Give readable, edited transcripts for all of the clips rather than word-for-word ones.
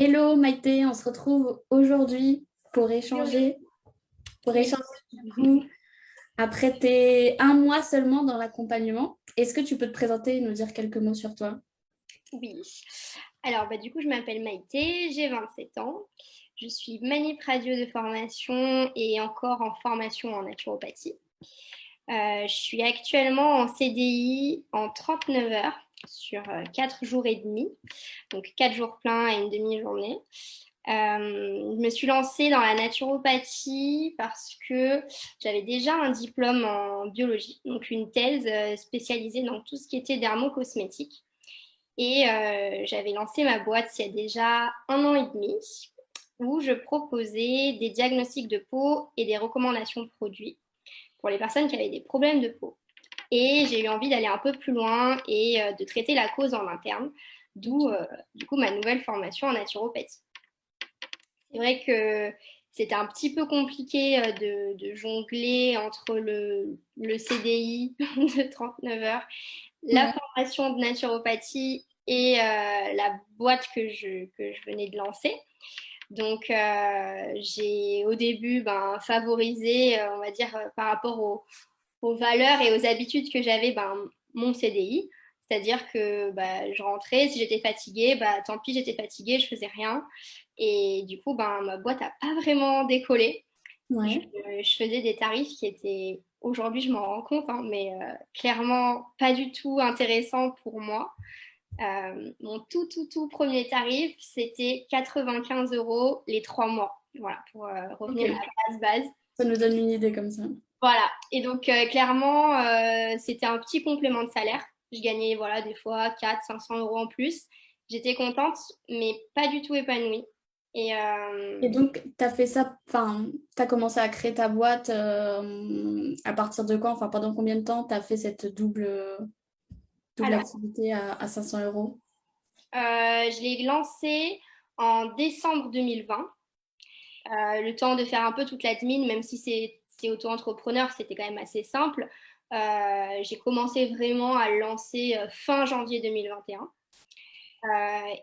Hello Maïté, on se retrouve aujourd'hui pour Yo, échanger, pour yes. échanger du coup, après tes un mois seulement dans l'accompagnement. Est-ce que tu peux te présenter et nous dire quelques mots sur toi? Oui. Alors, du coup, je m'appelle Maïté, j'ai 27 ans. Je suis manip radio de formation et encore en formation en naturopathie. Je suis actuellement en CDI en 39 heures sur 4 jours et demi, donc 4 jours pleins et une demi-journée. Je me suis lancée dans la naturopathie parce que j'avais déjà un diplôme en biologie, donc une thèse spécialisée dans tout ce qui était dermocosmétique. Et j'avais lancé ma boîte il y a déjà 1 an et demi, où je proposais des diagnostics de peau et des recommandations de produits pour les personnes qui avaient des problèmes de peau. Et j'ai eu envie d'aller un peu plus loin et de traiter la cause en interne, d'où du coup ma nouvelle formation en naturopathie. C'est vrai que c'était un petit peu compliqué de jongler entre le CDI de 39 heures, la Ouais. formation de naturopathie et la boîte que je venais de lancer. Donc, j'ai au début favorisé, on va dire, par rapport aux valeurs et aux habitudes que j'avais, mon CDI. C'est-à-dire que je rentrais, si j'étais fatiguée, tant pis, j'étais fatiguée, je faisais rien. Et du coup, ma boîte n'a pas vraiment décollé. Je, Ouais. je faisais des tarifs qui étaient, aujourd'hui je m'en rends compte, hein, mais clairement pas du tout intéressants pour moi. Mon tout premier tarif, c'était 95 euros les 3 mois. Voilà, pour Ok. revenir à la base. Ça nous donne une idée comme ça. Voilà. Et donc, clairement, c'était un petit complément de salaire. Je gagnais, voilà, des fois 400-500 euros en plus. J'étais contente, mais pas du tout épanouie. Et Et donc, tu as fait ça, enfin, tu as commencé à créer ta boîte à partir de quand? Enfin, pendant combien de temps tu as fait cette double alors, activité à 500 euros? je l'ai lancé en décembre 2020. Le temps de faire un peu toute l'admin, même si c'est auto-entrepreneur, c'était quand même assez simple. J'ai commencé vraiment à le lancer fin janvier 2021.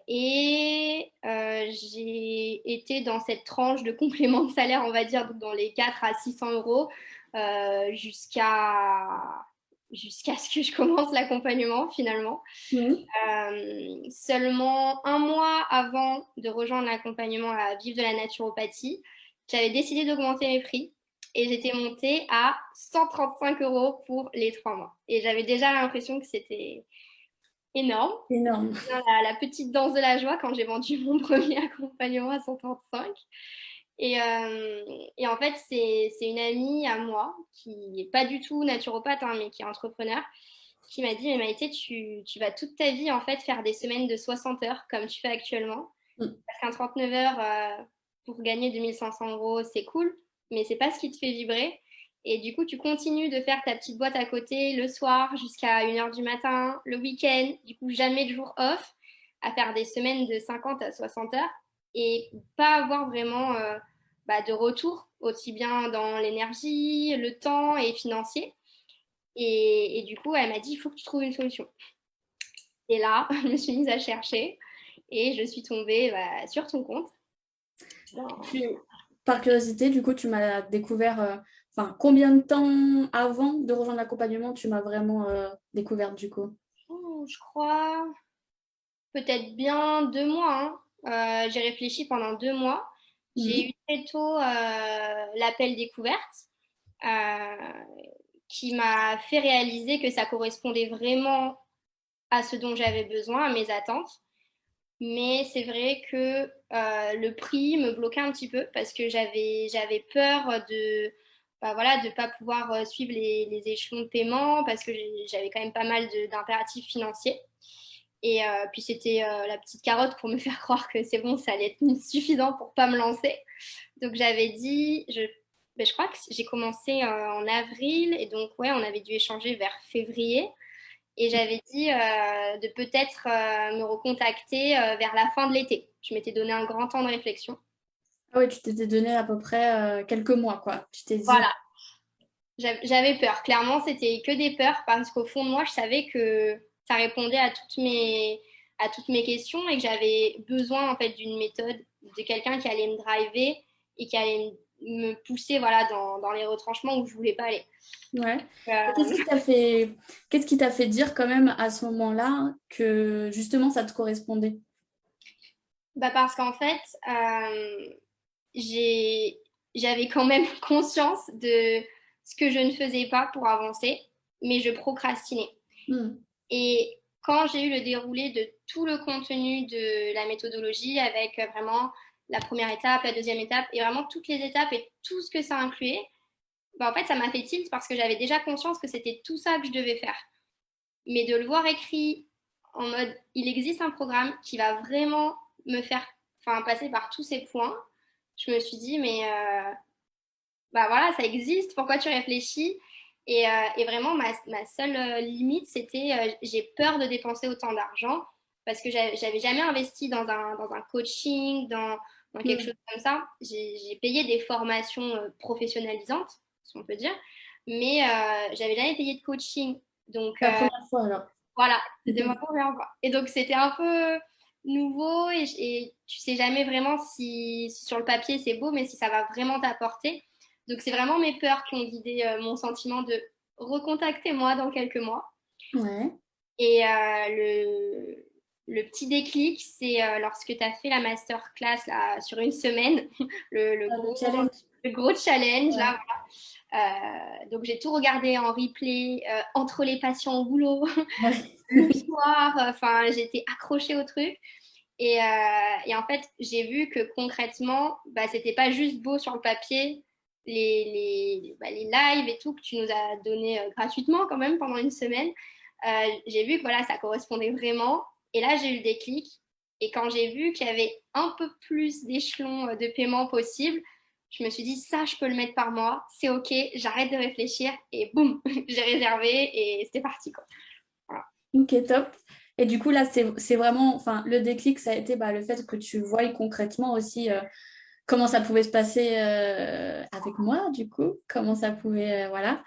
Et j'ai été dans cette tranche de complément de salaire, on va dire, dans les 4 à 600 euros, jusqu'à ce que je commence l'accompagnement finalement. Mhm. Seulement 1 mois avant de rejoindre l'accompagnement à Vivre de la naturopathie, j'avais décidé d'augmenter mes prix et j'étais montée à 135 euros pour les 3 mois. Et j'avais déjà l'impression que c'était énorme. Énorme. La petite danse de la joie quand j'ai vendu mon premier accompagnement à 135. Et en fait, c'est une amie à moi qui n'est pas du tout naturopathe, hein, mais qui est entrepreneur, qui m'a dit, mais Maïté, tu vas toute ta vie en fait faire des semaines de 60 heures comme tu fais actuellement. Mm. Parce qu'un 39 heures pour gagner 2500 euros, c'est cool, mais c'est pas ce qui te fait vibrer. Et du coup, tu continues de faire ta petite boîte à côté le soir jusqu'à 1 heure du matin, le week-end, du coup, jamais de jour off, à faire des semaines de 50 à 60 heures et pas avoir vraiment de retour, aussi bien dans l'énergie, le temps et financier. Et du coup, elle m'a dit, il faut que tu trouves une solution. Et là, je me suis mise à chercher et je suis tombée sur ton compte. Puis, par curiosité, du coup, tu m'as découvert, enfin, combien de temps avant de rejoindre l'accompagnement tu m'as vraiment découverte du coup? Je crois peut-être bien 2 mois, hein. J'ai réfléchi pendant 2 mois. J'ai Mhm. eu très tôt l'appel découverte euh, qui m'a fait réaliser que ça correspondait vraiment à ce dont j'avais besoin, à mes attentes. Mais c'est vrai que le prix me bloquait un petit peu parce que j'avais peur voilà, de pas pouvoir suivre les échelons de paiement parce que j'avais quand même pas mal d'impératifs financiers. Et puis c'était la petite carotte pour me faire croire que c'est bon, ça allait être suffisant pour pas me lancer. Donc j'avais dit, je crois que j'ai commencé en avril et donc ouais, on avait dû échanger vers février. Et j'avais dit de peut-être me recontacter vers la fin de l'été. Je m'étais donné un grand temps de réflexion. Ah oui, tu t'étais donné à peu près quelques mois, quoi. Tu t'es dit, Voilà, j'avais peur. Clairement, c'était que des peurs parce qu'au fond de moi, je savais que ça répondait à toutes à toutes mes questions et que j'avais besoin en fait d'une méthode, de quelqu'un qui allait me driver et qui allait me pousser voilà, dans les retranchements où je voulais pas aller. Ouais. Et Euh, qu'est-ce qui t'a fait dire quand même à ce moment-là que justement ça te correspondait? Bah parce qu'en fait, j'avais quand même conscience de ce que je ne faisais pas pour avancer, mais je procrastinais. Hmm. Et quand j'ai eu le déroulé de tout le contenu de la méthodologie avec vraiment la première étape, la deuxième étape et vraiment toutes les étapes et tout ce que ça incluait, bah en fait, ça m'a fait tilt parce que j'avais déjà conscience que c'était tout ça que je devais faire. Mais de le voir écrit en mode, il existe un programme qui va vraiment me faire passer par tous ces points, je me suis dit, mais bah voilà, ça existe, pourquoi tu réfléchis? Et vraiment, ma seule limite, c'était j'ai peur de dépenser autant d'argent parce que j'avais jamais investi dans un coaching, dans quelque Hmm. chose comme ça. J'ai payé des formations professionnalisantes, si on peut dire, mais j'avais jamais payé de coaching. Donc, La première fois alors. voilà, c'était ma première fois. Et donc, c'était un peu nouveau et tu sais jamais vraiment si sur le papier c'est beau, mais si ça va vraiment t'apporter. Donc, c'est vraiment mes peurs qui ont guidé mon sentiment de recontacter moi dans quelques mois. Ouais. Et le petit déclic, c'est lorsque tu as fait la masterclass là, sur une semaine, le Le gros, challenge. le gros challenge Ouais. là. Donc j'ai tout regardé en replay entre les patients au boulot, Ouais. le soir, enfin j'étais accrochée au truc. Et en fait, j'ai vu que concrètement, bah, c'était pas juste beau sur le papier, les lives et tout que tu nous as donné gratuitement quand même pendant une semaine. J'ai vu que voilà, ça correspondait vraiment. Et là, j'ai eu le déclic. Et quand j'ai vu qu'il y avait un peu plus d'échelons de paiement possible, je me suis dit, ça, je peux le mettre par mois, c'est OK, j'arrête de réfléchir. Et boum, j'ai réservé et c'était parti, quoi. Voilà. Ok, top. Et du coup, là, c'est vraiment, enfin, le déclic, ça a été bah, le fait que tu voyes concrètement aussi comment ça pouvait se passer avec moi, du coup, comment ça pouvait, voilà.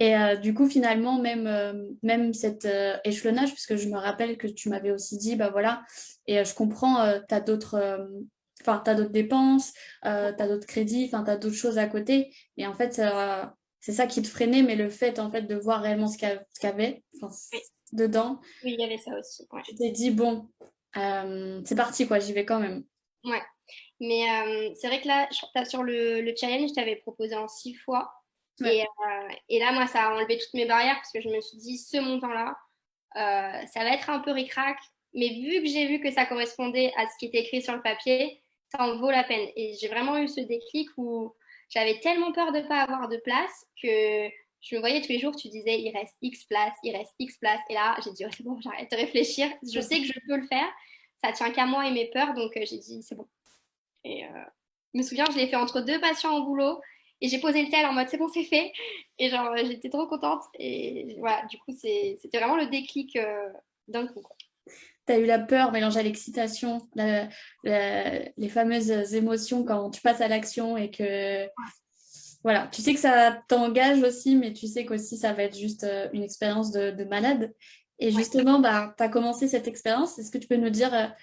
Et du coup, finalement, même cet échelonnage, puisque je me rappelle que tu m'avais aussi dit, bah voilà, et je comprends, tu as d'autres t'as d'autres dépenses, tu as d'autres crédits, tu as d'autres choses à côté. Et en fait, c'est ça qui te freinait, mais le fait, en fait, de voir réellement ce qu'il y avait Oui, dedans, oui, il y avait ça aussi. Ouais. tu t'es dit, bon, c'est parti, quoi, j'y vais quand même. Ouais. Mais c'est vrai que là, sur le challenge, je t'avais proposé en 6 fois. Ouais. Et là, moi, ça a enlevé toutes mes barrières parce que je me suis dit, ce montant-là, ça va être un peu ric-rac. Mais vu que j'ai vu que ça correspondait à ce qui était écrit sur le papier, ça en vaut la peine. Et j'ai vraiment eu ce déclic où j'avais tellement peur de ne pas avoir de place que je me voyais tous les jours, tu disais, il reste X place, il reste X place. Et là, j'ai dit, oh, c'est bon, j'arrête de réfléchir. Je sais que je peux le faire. Ça tient qu'à moi et mes peurs. Donc, j'ai dit, c'est bon. Et je me souviens, je l'ai fait entre deux patients au boulot et j'ai posé le tel en mode c'est bon, c'est fait. Et genre, j'étais trop contente. Et voilà, du coup, c'était vraiment le déclic d'un coup, quoi. Tu as eu la peur mélangée à l'excitation, les fameuses émotions quand tu passes à l'action et que voilà, tu sais que ça t'engage aussi, mais tu sais qu'aussi ça va être juste une expérience de malade. Et Ouais. justement, bah, tu as commencé cette expérience. Est-ce que tu peux nous dire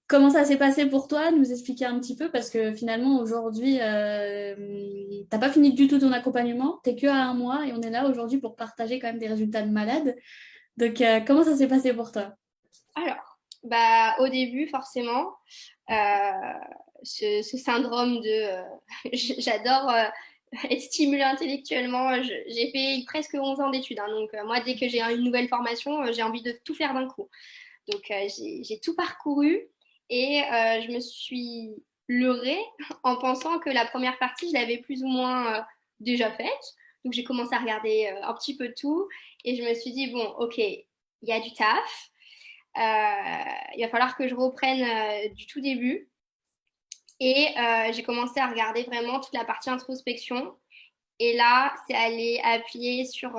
comment ça s'est passé pour toi, nous expliquer un petit peu? Parce que finalement, aujourd'hui, t'as pas fini du tout ton accompagnement, t'es que à 1 mois et on est là aujourd'hui pour partager quand même des résultats de malade. Donc, comment ça s'est passé pour toi? Alors, bah, au début, forcément, euh, ce syndrome de j'adore être stimulée intellectuellement. J'ai fait presque 11 ans d'études, hein, donc moi, dès que j'ai une nouvelle formation, j'ai envie de tout faire d'un coup. Donc, j'ai tout parcouru et je me suis leurrée en pensant que la première partie, je l'avais plus ou moins déjà faite. Donc, j'ai commencé à regarder un petit peu tout et je me suis dit, bon, ok, il y a du taf. Il va falloir que je reprenne du tout début. Et j'ai commencé à regarder vraiment toute la partie introspection. Et là, c'est aller appuyer sur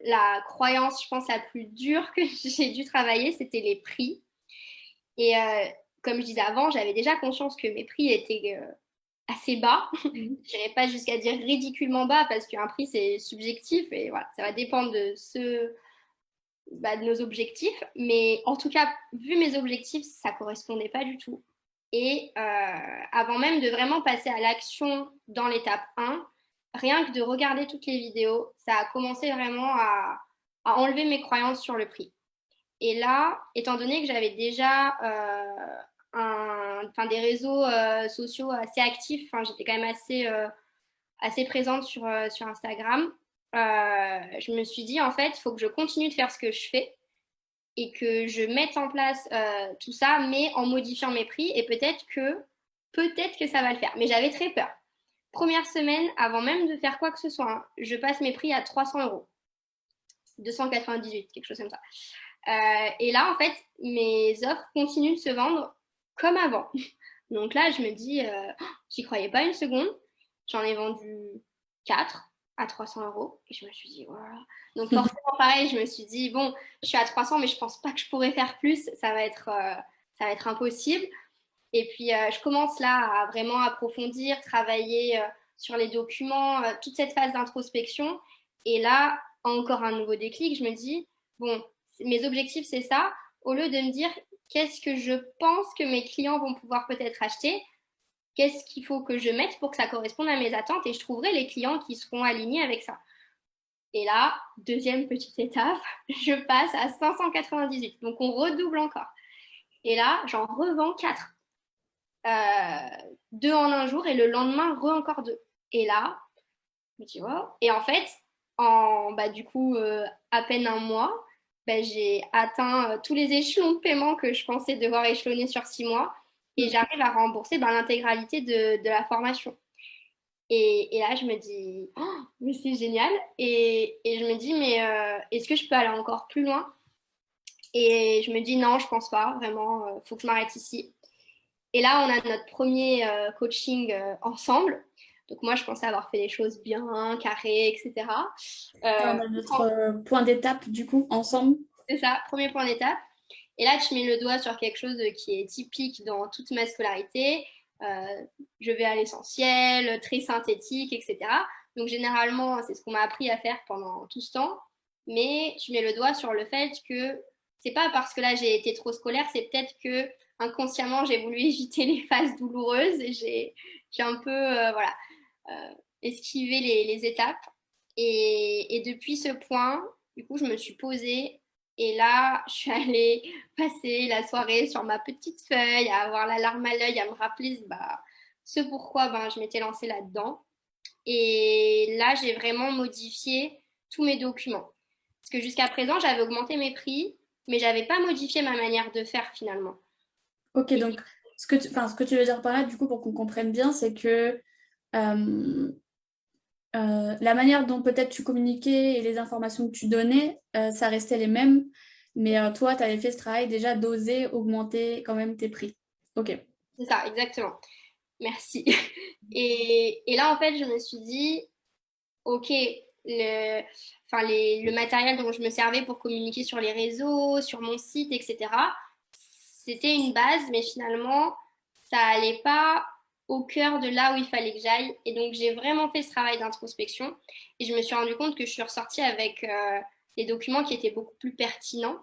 la croyance, je pense, la plus dure que j'ai dû travailler, c'était les prix. Et comme je disais avant, j'avais déjà conscience que mes prix étaient assez bas. Mhm. Je n'irai pas jusqu'à dire ridiculement bas parce qu'un prix, c'est subjectif et voilà, ça va dépendre de de nos objectifs. Mais en tout cas, vu mes objectifs, ça ne correspondait pas du tout. Et avant même de vraiment passer à l'action dans l'étape 1, rien que de regarder toutes les vidéos, ça a commencé vraiment à enlever mes croyances sur le prix. Et là, étant donné que j'avais déjà des réseaux sociaux assez actifs, j'étais quand même assez présente sur Instagram, je me suis dit, en fait, il faut que je continue de faire ce que je fais et que je mette en place tout ça, mais en modifiant mes prix et peut-être que ça va le faire. Mais j'avais très peur. Première semaine, avant même de faire quoi que ce soit, hein, je passe mes prix à 300 euros. 298, quelque chose comme ça. Et là, en fait, mes offres continuent de se vendre comme avant. Donc là, je me dis, j'y croyais pas une seconde. J'en ai vendu 4 à 300 euros. Et je me suis dit, voilà. Donc forcément, pareil, je me suis dit, bon, je suis à 300, mais je pense pas que je pourrais faire plus. Ça va être impossible. Et puis, je commence là à vraiment approfondir, travailler sur les documents, toute cette phase d'introspection. Et là, encore un nouveau déclic, je me dis, bon, mes objectifs, c'est ça. Au lieu de me dire, qu'est-ce que je pense que mes clients vont pouvoir peut-être acheter, qu'est-ce qu'il faut que je mette pour que ça corresponde à mes attentes et je trouverai les clients qui seront alignés avec ça. Et là, deuxième petite étape, je passe à 598. Donc, on redouble encore. Et là, j'en revends 4. 2 en un jour et le lendemain, encore 2. Et là, je me dis, wow. Et en fait, du coup, à peine un mois, j'ai atteint tous les échelons de paiement que je pensais devoir échelonner sur 6 mois et j'arrive à rembourser l'intégralité de la formation. Et là, je me dis, oh, mais c'est génial. Et je me dis, mais est-ce que je peux aller encore plus loin? Et je me dis, non, je pense pas, vraiment, faut que je m'arrête ici. Et là, on a notre premier coaching ensemble. Donc moi, je pensais avoir fait les choses bien, carrées, etc. Là, on a notre point d'étape, du coup, ensemble. C'est ça, premier point d'étape. Et là, tu mets le doigt sur quelque chose qui est typique dans toute ma scolarité. Je vais à l'essentiel, très synthétique, etc. Donc généralement, c'est ce qu'on m'a appris à faire pendant tout ce temps. Mais tu mets le doigt sur le fait que c'est pas parce que là j'ai été trop scolaire, c'est peut-être que inconsciemment j'ai voulu éviter les phases douloureuses et j'ai un peu esquivé les étapes. Et depuis ce point, du coup, je me suis posée et là, je suis allée passer la soirée sur ma petite feuille, à avoir la larme à l'œil, à me rappeler ce pourquoi je m'étais lancée là-dedans. Et là, j'ai vraiment modifié tous mes documents. Parce que jusqu'à présent, j'avais augmenté mes prix, mais j'avais pas modifié ma manière de faire finalement. Ok, donc ce que tu veux dire par là, du coup, pour qu'on comprenne bien, c'est que euh, la manière dont peut-être tu communiquais et les informations que tu donnais, ça restait les mêmes, mais toi, tu avais fait ce travail déjà d'oser augmenter quand même tes prix. Ok. C'est ça, exactement. Merci. Et là, en fait, je me suis dit, ok, le matériel dont je me servais pour communiquer sur les réseaux, sur mon site, etc., c'était une base, mais finalement, ça allait pas au cœur de là où il fallait que j'aille. Et donc, j'ai vraiment fait ce travail d'introspection et je me suis rendu compte que je suis ressortie avec des documents qui étaient beaucoup plus pertinents,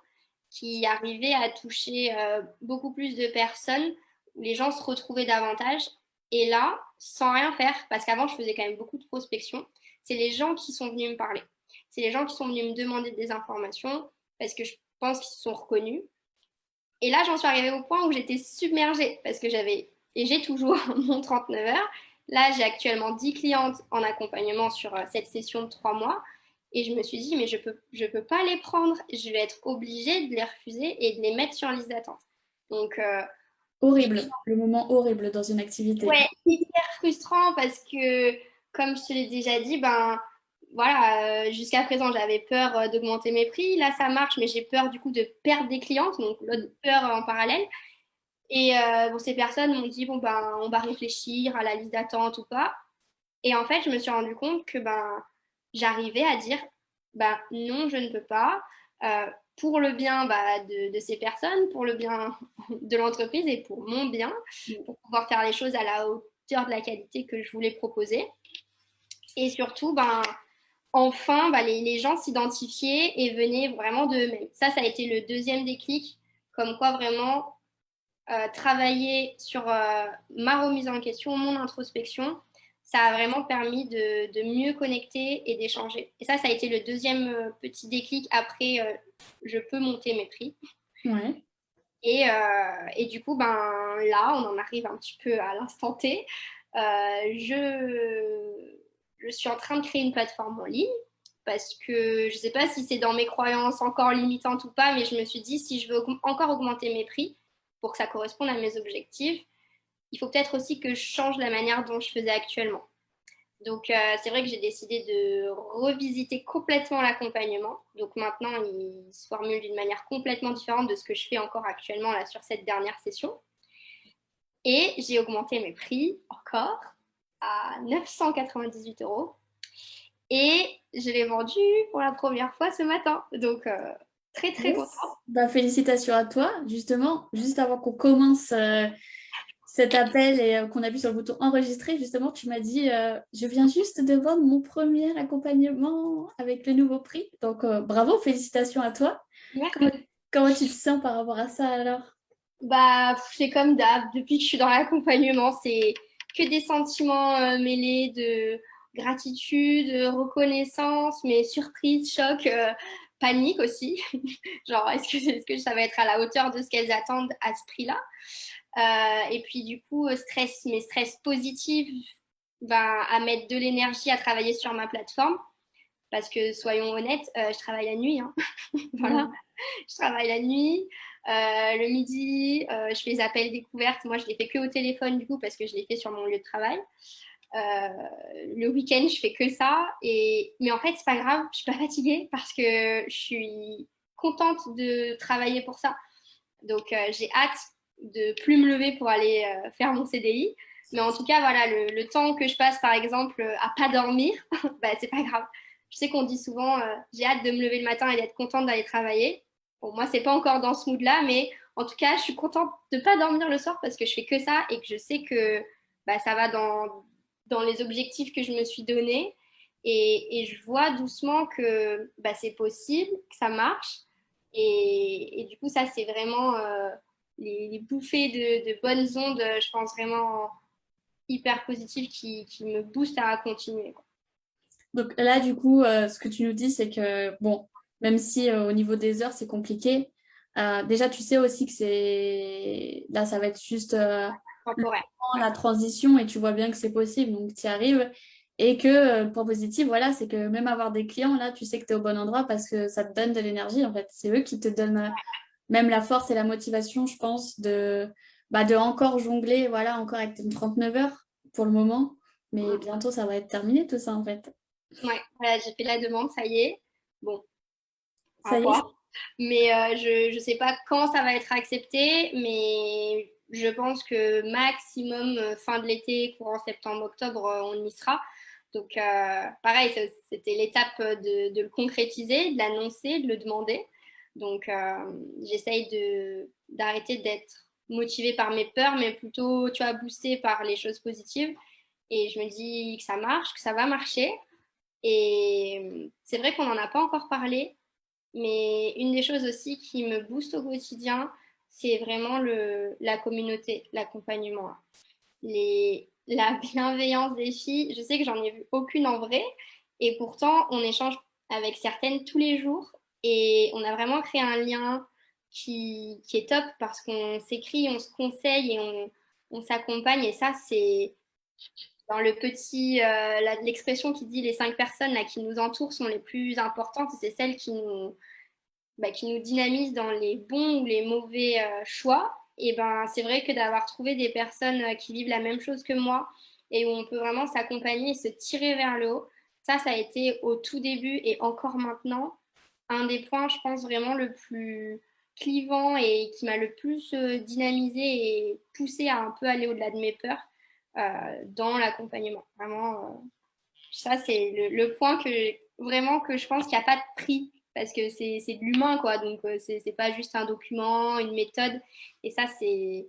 qui arrivaient à toucher beaucoup plus de personnes, où les gens se retrouvaient davantage. Et là, sans rien faire, parce qu'avant, je faisais quand même beaucoup de prospection, c'est les gens qui sont venus me parler. C'est les gens qui sont venus me demander des informations parce que je pense qu'ils se sont reconnus. Et là, j'en suis arrivée au point où j'étais submergée parce que et j'ai toujours mon 39 heures. Là, j'ai actuellement 10 clientes en accompagnement sur cette session de 3 mois. Et je me suis dit, mais je peux pas les prendre. Je vais être obligée de les refuser et de les mettre sur liste d'attente. Donc, Horrible, le moment horrible dans une activité. ouais, hyper frustrant parce que, comme je te l'ai déjà dit, voilà, jusqu'à présent, j'avais peur d'augmenter mes prix. Là, ça marche, mais j'ai peur du coup de perdre des clientes, donc l'autre peur en parallèle. Et bon, ces personnes m'ont dit, bon, on va réfléchir à la liste d'attente ou pas. Et en fait, je me suis rendu compte que j'arrivais à dire, non, je ne peux pas. Pour le bien de ces personnes, pour le bien de l'entreprise et pour mon bien, pour pouvoir faire les choses à la hauteur de la qualité que je voulais proposer. Et surtout, enfin, les gens s'identifiaient et venaient vraiment d'eux-mêmes. Ça a été le deuxième déclic, comme quoi vraiment travailler sur ma remise en question, mon introspection, ça a vraiment permis de mieux connecter et d'échanger. Et ça a été le deuxième petit déclic. Après, je peux monter mes prix. Ouais. Et du coup, ben, là, on en arrive un petit peu à l'instant T. Je suis en train de créer une plateforme en ligne parce que je ne sais pas si c'est dans mes croyances encore limitantes ou pas, mais je me suis dit, si je veux encore augmenter mes prix pour que ça corresponde à mes objectifs, il faut peut-être aussi que je change la manière dont je faisais actuellement. Donc, c'est vrai que j'ai décidé de revisiter complètement l'accompagnement. Donc, maintenant, il se formule d'une manière complètement différente de ce que je fais encore actuellement là, sur cette dernière session. Et j'ai augmenté mes prix encore à 998 euros. Et je l'ai vendu pour la première fois ce matin. Donc, très, très Yes. contente. Bah, félicitations à toi, justement. Juste avant qu'on commence cet appel et qu'on appuie sur le bouton enregistrer, justement, tu m'as dit je viens juste de vendre mon premier accompagnement avec le nouveau prix. Donc, bravo, félicitations à toi. Comment, Merci. comment tu te sens par rapport à ça alors? Bah, c'est comme d'hab. Depuis que je suis dans l'accompagnement, c'est que des sentiments mêlés de gratitude, reconnaissance, mais surprise, choc, panique aussi. Genre, est-ce que ça va être à la hauteur de ce qu'elles attendent à ce prix-là? Et puis, du coup, stress, mais stress positif, ben, à mettre de l'énergie à travailler sur ma plateforme. Parce que, soyons honnêtes, je travaille la nuit, hein. Voilà, Mm. je travaille la nuit. Le midi, je fais des appels découvertes. Moi, je les fais que au téléphone, du coup, parce que je les fais sur mon lieu de travail. Euh, le week-end, je fais que ça. Mais en fait, c'est pas grave, je suis pas fatiguée parce que je suis contente de travailler pour ça. Donc, j'ai hâte de plus me lever pour aller faire mon CDI. Mais en tout cas, voilà, le temps que je passe, par exemple, à pas dormir, bah, c'est pas grave. Je sais qu'on dit souvent, j'ai hâte de me lever le matin et d'être contente d'aller travailler. Bon, moi, c'est pas encore dans ce mood-là, mais en tout cas, je suis contente de pas dormir le soir parce que je fais que ça et que je sais que bah, ça va dans les objectifs que je me suis donnés. Et je vois doucement que bah, c'est possible, que ça marche. Et du coup, ça, c'est vraiment les bouffées de bonnes ondes, je pense vraiment hyper positives qui me boostent à continuer, quoi. Donc là, du coup, ce que tu nous dis, c'est que, bon, même si au niveau des heures, c'est compliqué, déjà, tu sais aussi que c'est... Là, ça va être juste le Temporaire. temps, Ouais. la transition, et tu vois bien que c'est possible, donc tu y arrives. Et que, point positif, voilà, c'est que même avoir des clients, là, tu sais que tu es au bon endroit parce que ça te donne de l'énergie, en fait. C'est eux qui te donnent même la force et la motivation, je pense, de encore jongler, voilà, encore avec tes 39 heures pour le moment. Mais bientôt, ça va être terminé, tout ça, en fait. Ouais, voilà, j'ai fait la demande, ça y est. Bon, à Ça y est, voir. Mais je ne sais pas quand ça va être accepté, mais je pense que maximum fin de l'été, courant septembre-octobre, on y sera. Donc, pareil, c'était l'étape de le concrétiser, de l'annoncer, de le demander. Donc, j'essaye d'arrêter d'être motivée par mes peurs, mais plutôt, tu vois, boostée par les choses positives. Et je me dis que ça marche, que ça va marcher. Et c'est vrai qu'on n'en a pas encore parlé, mais une des choses aussi qui me booste au quotidien, c'est vraiment la communauté, l'accompagnement. La bienveillance des filles. Je sais que j'en ai vu aucune en vrai, et pourtant on échange avec certaines tous les jours, et on a vraiment créé un lien qui est top parce qu'on s'écrit, on se conseille et on s'accompagne, et ça c'est dans le petit, l'expression qui dit les 5 personnes là, qui nous entourent sont les plus importantes, et c'est celles qui nous dynamise dans les bons ou les mauvais choix. Et ben, c'est vrai que d'avoir trouvé des personnes qui vivent la même chose que moi et où on peut vraiment s'accompagner et se tirer vers le haut, ça a été au tout début et encore maintenant un des points, je pense, vraiment le plus clivant et qui m'a le plus dynamisé et poussé à un peu aller au-delà de mes peurs dans l'accompagnement. Vraiment, ça, c'est le point vraiment que je pense qu'il n'y a pas de prix parce que c'est de l'humain, quoi. Donc, c'est pas juste un document, une méthode. Et ça, c'est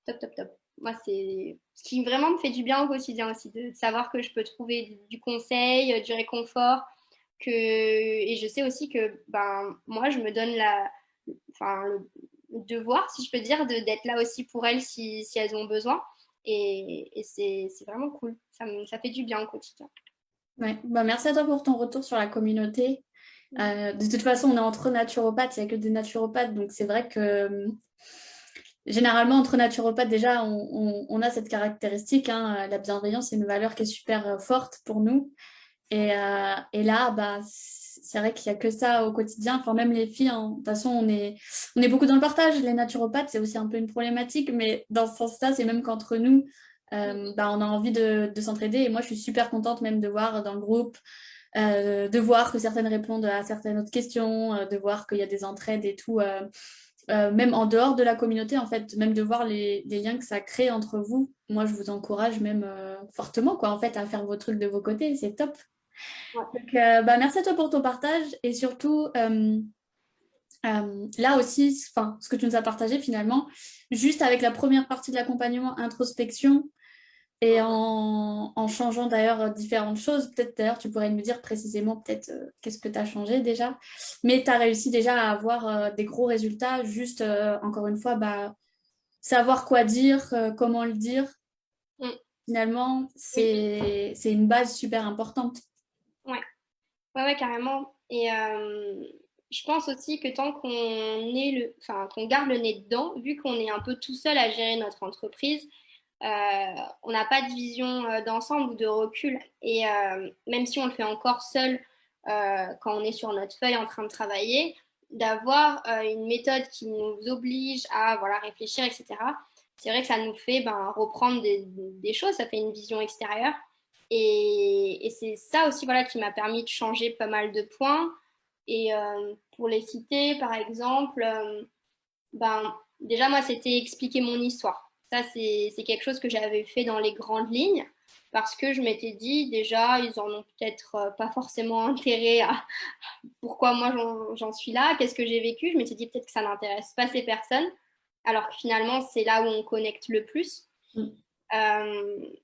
top, top, top. Moi, c'est ce qui vraiment me fait du bien au quotidien aussi, de savoir que je peux trouver du conseil, du réconfort et je sais aussi que ben, moi, je me donne le devoir, si je peux dire, d'être là aussi pour elles si elles ont besoin. Et c'est vraiment cool. Ça fait du bien au quotidien. Ouais. Bah, merci à toi pour ton retour sur la communauté. De toute façon, on est entre naturopathes, il n'y a que des naturopathes, donc c'est vrai que généralement, entre naturopathes, déjà, on a cette caractéristique, hein, la bienveillance, c'est une valeur qui est super forte pour nous. Et là, bah, c'est vrai qu'il n'y a que ça au quotidien. Enfin, même les filles, hein. De toute façon, on est beaucoup dans le partage. Les naturopathes, c'est aussi un peu une problématique, mais dans ce sens-là, c'est même qu'entre nous, bah, on a envie de s'entraider. Et moi, je suis super contente même de voir dans le groupe, de voir que certaines répondent à certaines autres questions, de voir qu'il y a des entraides et tout. Même en dehors de la communauté, en fait, même de voir les liens que ça crée entre vous. Moi, je vous encourage même fortement, quoi, en fait, à faire vos trucs de vos côtés. C'est top. Ouais. Donc, bah, merci à toi pour ton partage et surtout, là aussi, enfin, ce que tu nous as partagé finalement, juste avec la première partie de l'accompagnement introspection et en changeant d'ailleurs différentes choses, peut-être d'ailleurs tu pourrais me dire précisément peut-être qu'est-ce que tu as changé déjà, mais tu as réussi déjà à avoir des gros résultats, juste encore une fois, bah, savoir quoi dire, comment le dire, Mm. finalement, Oui, c'est une base super importante. ouais. Ouais, carrément. Et je pense aussi que tant qu'on garde le nez dedans, vu qu'on est un peu tout seul à gérer notre entreprise, on n'a pas de vision d'ensemble ou de recul. Et même si on le fait encore seul quand on est sur notre feuille en train de travailler, d'avoir une méthode qui nous oblige à voilà, réfléchir, etc. C'est vrai que ça nous fait ben, reprendre des choses, ça fait une vision extérieure. Et c'est ça aussi voilà, qui m'a permis de changer pas mal de points. Et pour les citer, par exemple, ben, déjà, moi, c'était expliquer mon histoire. Ça, c'est quelque chose que j'avais fait dans les grandes lignes parce que je m'étais dit, déjà, ils en ont peut-être pas forcément intérêt à pourquoi moi j'en suis là, qu'est-ce que j'ai vécu. Je m'étais dit peut-être que ça n'intéresse pas ces personnes, alors que finalement, c'est là où on connecte le plus. Mm.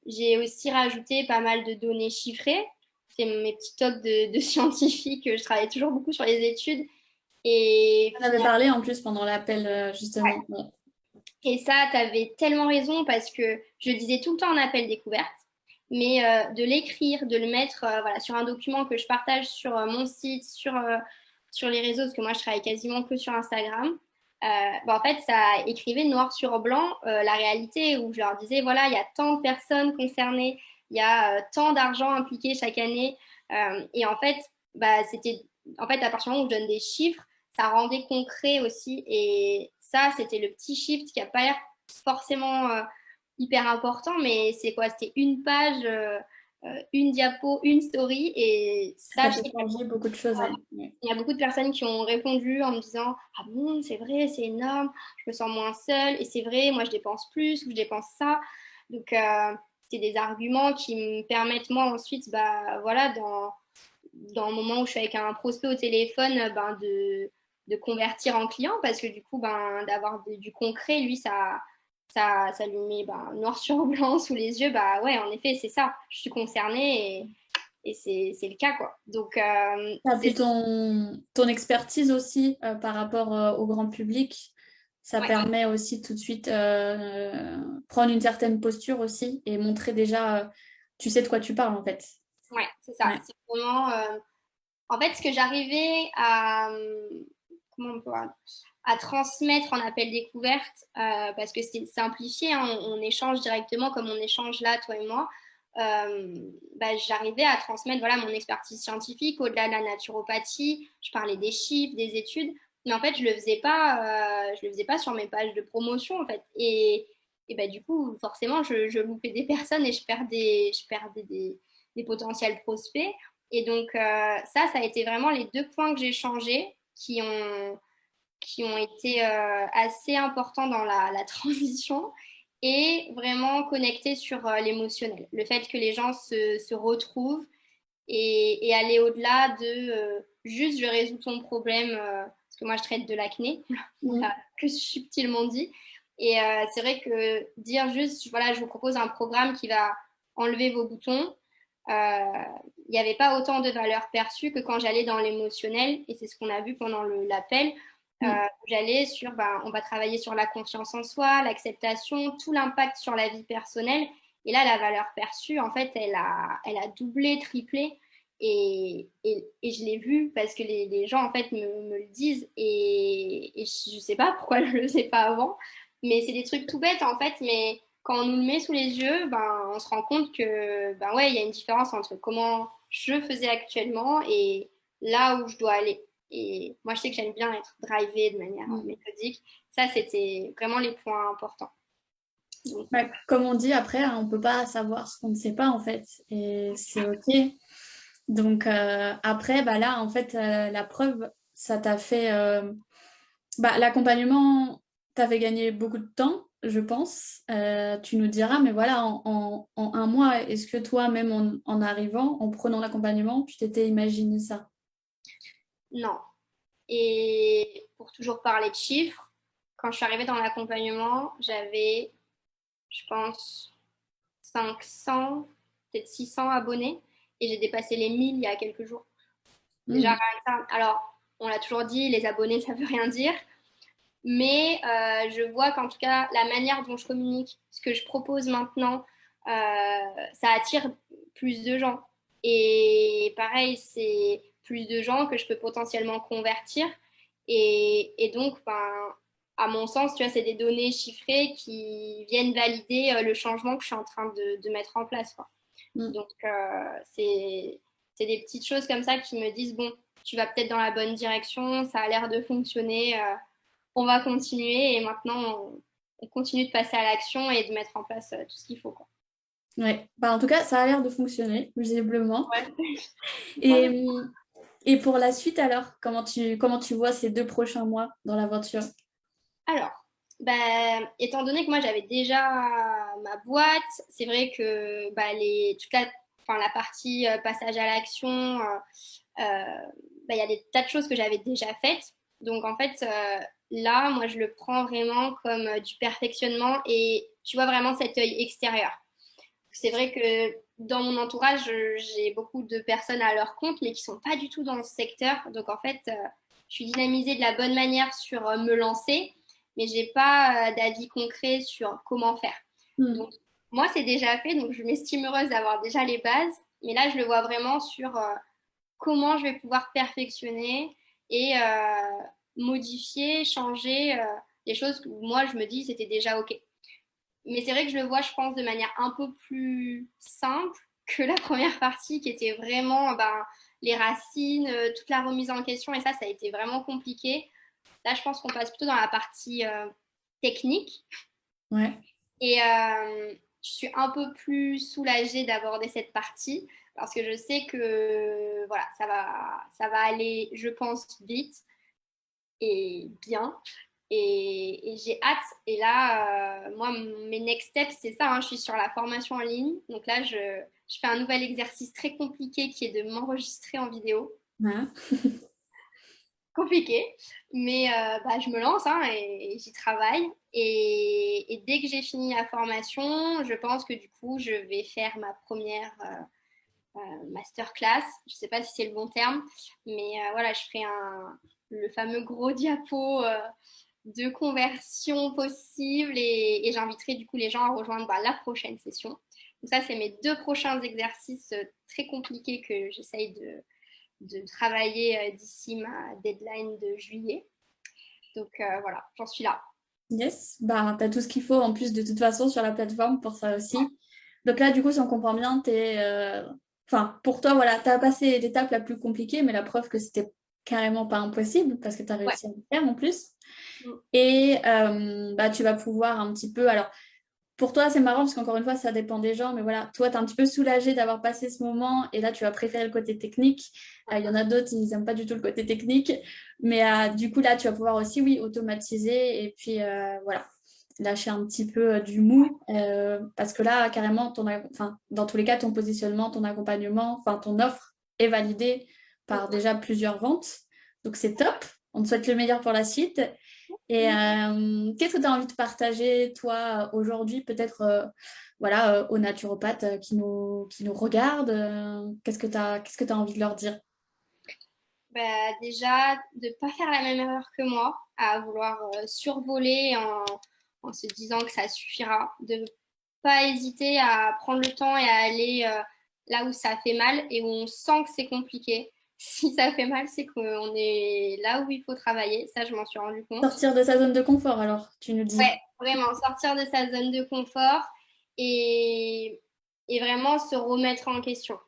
J'ai aussi rajouté pas mal de données chiffrées. C'est mes petits tops de scientifiques. Je travaillais toujours beaucoup sur les études. Et On avait parlé en plus pendant l'appel, justement. Ouais. Et ça, tu avais tellement raison parce que je disais tout le temps en appel découverte, mais de l'écrire, de le mettre voilà, sur un document que je partage sur mon site, sur les réseaux, parce que moi je travaille quasiment que sur Instagram. En fait, ça écrivait noir sur blanc la réalité où je leur disais voilà, il y a tant de personnes concernées, il y a tant d'argent impliqué chaque année. Et en fait, en fait, à partir du moment où je donne des chiffres, ça rendait concret aussi. Et ça, c'était le petit shift qui n'a pas l'air forcément hyper important, mais c'est quoi? C'était une page, une diapo, une story. Et ça, Ça je fait sais qu'il changer beaucoup de choses. Ouais. y a beaucoup de personnes qui ont répondu en me disant ah bon, c'est vrai, c'est énorme, je me sens moins seule. Et c'est vrai, moi, je dépense plus ou je dépense ça. Donc, c'est des arguments qui me permettent, moi, ensuite, bah, voilà, dans le moment où je suis avec un prospect au téléphone, ben de convertir en client parce que du coup, ben, d'avoir du concret, lui, ça lui met ben, noir sur blanc sous les yeux. Bah ouais, en effet, c'est ça. Je suis concernée et c'est le cas, quoi. Donc, Ah, c'est puis ton expertise aussi par rapport au grand public, ça ouais, permet aussi tout de suite prendre une certaine posture aussi et montrer déjà, tu sais de quoi tu parles en fait. ouais, c'est ça. Ouais. C'est vraiment. En fait, ce que j'arrivais comment on peut, à transmettre en appel découverte, parce que c'est simplifié, hein, on échange directement comme on échange là, toi et moi. Bah, j'arrivais à transmettre voilà, mon expertise scientifique au-delà de la naturopathie. Je parlais des chiffres, des études, mais en fait, je le faisais pas sur mes pages de promotion en fait. Et bah, du coup, forcément, je loupais des personnes et je perdais des potentiels prospects. Et donc, ça a été vraiment les deux points que j'ai changés qui ont été assez importants dans la transition et vraiment connectés sur l'émotionnel. Le fait que les gens se retrouvent et aller au-delà de juste je résous ton problème, parce que moi je traite de l'acné, Mm. plus subtilement dit. Et c'est vrai que dire juste, voilà, je vous propose un programme qui va enlever vos boutons, il n'y avait pas autant de valeur perçue que quand j'allais dans l'émotionnel, et c'est ce qu'on a vu pendant l'appel. Mm. J'allais sur, on va travailler sur la confiance en soi, l'acceptation, tout l'impact sur la vie personnelle. Et là, la valeur perçue, en fait, elle a doublé, triplé. Et je l'ai vu parce que les gens, en fait, me le disent. Et je ne sais pas pourquoi je ne le sais pas avant. Mais c'est des trucs tout bêtes, en fait. Mais quand on nous le met sous les yeux, on se rend compte que, ouais, il y a une différence entre comment je faisais actuellement et là où je dois aller. Et moi, je sais que j'aime bien être drivée de manière Mm. méthodique. Ça, c'était vraiment les points importants. Donc, Bah, comme on dit après, hein, on ne peut pas savoir ce qu'on ne sait pas en fait, et c'est OK. Donc après, bah, là, en fait, la preuve, ça t'a fait... bah, l'accompagnement t'a fait gagner beaucoup de temps, je pense. Tu nous diras, mais voilà, en un mois, est-ce que toi, même en arrivant, en prenant l'accompagnement, tu t'étais imaginé ça? non. Et pour toujours parler de chiffres, quand je suis arrivée dans l'accompagnement, j'avais, je pense, 500, peut-être 600 abonnés. Et j'ai dépassé les 1000 il y a quelques jours. Déjà, rien Mm. que ça. Alors, on l'a toujours dit, les abonnés, ça veut rien dire. Mais je vois qu'en tout cas, la manière dont je communique, ce que je propose maintenant, ça attire plus de gens. Et pareil, c'est plus de gens que je peux potentiellement convertir. Et donc, à mon sens, tu vois, c'est des données chiffrées qui viennent valider le changement que je suis en train de mettre en place, quoi. Mm. Donc, c'est des petites choses comme ça qui me disent, bon, tu vas peut-être dans la bonne direction, ça a l'air de fonctionner. On va continuer et maintenant on continue de passer à l'action et de mettre en place tout ce qu'il faut, quoi. Ouais. Bah, en tout cas, ça a l'air de fonctionner, visiblement. Ouais. Et, et pour la suite, alors, comment tu vois ces 2 prochains mois dans l'aventure? Alors, étant donné que moi j'avais déjà ma boîte, c'est vrai que la partie passage à l'action, il y a des tas de choses que j'avais déjà faites. Donc en fait, là, moi je le prends vraiment comme du perfectionnement et tu vois vraiment cet œil extérieur. C'est vrai que dans mon entourage, j'ai beaucoup de personnes à leur compte, mais qui sont pas du tout dans ce secteur. Donc en fait, je suis dynamisée de la bonne manière sur me lancer, mais j'ai pas d'avis concret sur comment faire. Mm. Donc moi, c'est déjà fait, donc je m'estime heureuse d'avoir déjà les bases. Mais là, je le vois vraiment sur comment je vais pouvoir perfectionner et modifier, changer des choses où moi, je me dis c'était déjà OK. Mais c'est vrai que je le vois, je pense, de manière un peu plus simple que la première partie qui était vraiment les racines, toute la remise en question. Et ça a été vraiment compliqué. Là, je pense qu'on passe plutôt dans la partie technique. Ouais. Et je suis un peu plus soulagée d'aborder cette partie parce que je sais que voilà, ça va aller, je pense, vite et bien. Et j'ai hâte. Et là, moi, mes next steps, c'est ça, hein, je suis sur la formation en ligne. Donc là, je fais un nouvel exercice très compliqué qui est de m'enregistrer en vidéo. Hein. Compliqué, mais je me lance hein, et j'y travaille. Et dès que j'ai fini la formation, je pense que du coup, je vais faire ma première masterclass. Je ne sais pas si c'est le bon terme, mais voilà, je ferai le fameux gros diapo de conversion possible et j'inviterai du coup les gens à rejoindre la prochaine session. Donc ça, c'est mes 2 prochains exercices très compliqués que j'essaye de travailler d'ici ma deadline de juillet. Donc voilà, j'en suis là. Yes, bah, tu as tout ce qu'il faut en plus de toute façon sur la plateforme pour ça aussi. Donc là, du coup, si on comprend bien, enfin, pour toi, voilà, tu as passé l'étape la plus compliquée, mais la preuve que c'était carrément pas impossible parce que tu as Ouais. réussi à le faire en plus. Et bah, tu vas pouvoir un petit peu. Alors, pour toi, c'est marrant parce qu'encore une fois, ça dépend des gens, mais voilà, toi, tu es un petit peu soulagé d'avoir passé ce moment et là, tu vas préférer le côté technique. Il y en a d'autres, ils n'aiment pas du tout le côté technique, mais du coup, là, tu vas pouvoir aussi, oui, automatiser et puis voilà, lâcher un petit peu du mou parce que là, carrément, enfin, dans tous les cas, ton positionnement, ton accompagnement, enfin, ton offre est validée par déjà plusieurs ventes. Donc, c'est top. On te souhaite le meilleur pour la suite. Et qu'est-ce que tu as envie de partager, toi, aujourd'hui, peut-être voilà, aux naturopathes qui nous regardent? Qu'est-ce que tu as envie de leur dire? Bah, déjà, de ne pas faire la même erreur que moi, à vouloir survoler en se disant que ça suffira, de ne pas hésiter à prendre le temps et à aller là où ça fait mal et où on sent que c'est compliqué. Si ça fait mal, c'est qu'on est là où il faut travailler. Ça, je m'en suis rendu compte. Sortir de sa zone de confort, alors, tu nous dis. Ouais, vraiment, sortir de sa zone de confort et, et vraiment se remettre en question.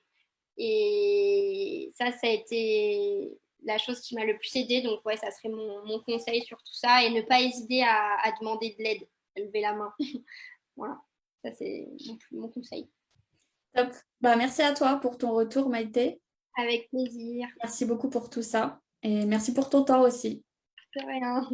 Et ça a été la chose qui m'a le plus aidée. Donc, ouais, ça serait mon conseil sur tout ça et ne pas hésiter à demander de l'aide, à lever la main. Voilà, ça, c'est mon conseil. Top. Bah, merci à toi pour ton retour, Maïté. Avec plaisir. Merci beaucoup pour tout ça. Et merci pour ton temps aussi. De rien.